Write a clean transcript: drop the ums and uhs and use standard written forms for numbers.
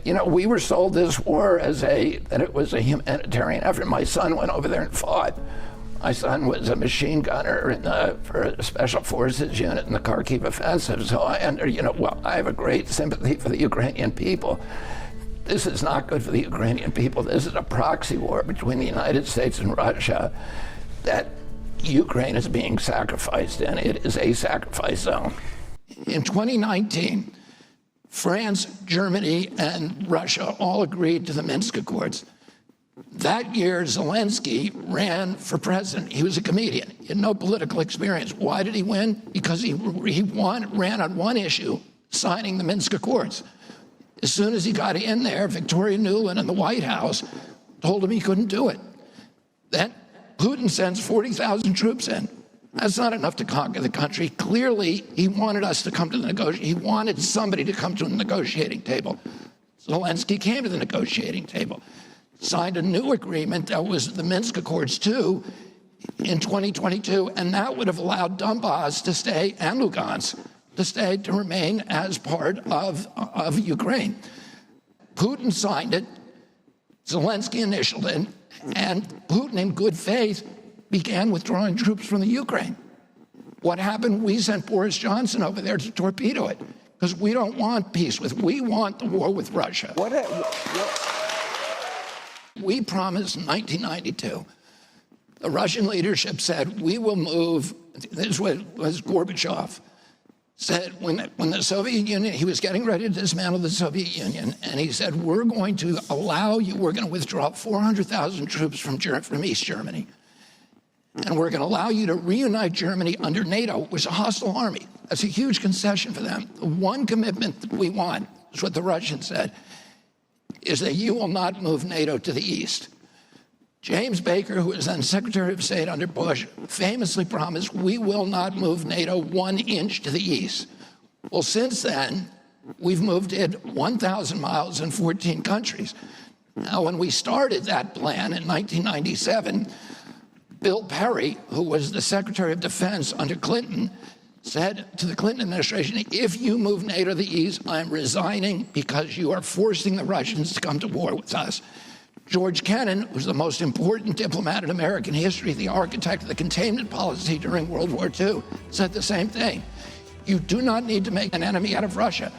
You know, we were sold this war as that it was a humanitarian effort. My son went over there and fought. My son was a machine gunner for a special forces unit in the Kharkiv offensive. So I have a great sympathy for the Ukrainian people. This is not good for the Ukrainian people. This is a proxy war between the United States and Russia that Ukraine is being sacrificed in. It is a sacrifice zone. In 2019, France, Germany, and Russia all agreed to the Minsk Accords. That year, Zelensky ran for president. He was a comedian. He had no political experience. Why did he win? Because he ran on one issue, signing the Minsk Accords. As soon as he got in there, Victoria Nuland in the White House told him he couldn't do it. Then Putin sends 40,000 troops in. That's not enough to conquer the country. Clearly, he wanted us to come to the negotiation. He wanted somebody to come to the negotiating table. Zelensky came to the negotiating table, signed a new agreement that was the Minsk Accords 2 in 2022, and that would have allowed Donbass to stay, and Lugansk to remain as part of Ukraine. Putin signed it, Zelensky initialed it, and Putin, in good faith, began withdrawing troops from the Ukraine. What happened? We sent Boris Johnson over there to torpedo it, because we don't want peace we want the war with Russia. We promised in 1992, the Russian leadership said, we will move, this was Gorbachev, said when the Soviet Union, he was getting ready to dismantle the Soviet Union, and he said, we're going to withdraw 400,000 troops from East Germany, and we're going to allow you to reunite Germany under NATO, which is a hostile army. That's a huge concession for them. The one commitment that we want, is what the Russians said, is that you will not move NATO to the east. James Baker, who was then Secretary of State under Bush, famously promised, we will not move NATO 1 inch to the east. Well, since then, we've moved it 1,000 miles in 14 countries. Now, when we started that plan in 1997, Bill Perry, who was the Secretary of Defense under Clinton, said to the Clinton administration, if you move NATO to the east, I'm resigning because you are forcing the Russians to come to war with us. George Kennan, who was the most important diplomat in American history, the architect of the containment policy during World War II, said the same thing. You do not need to make an enemy out of Russia.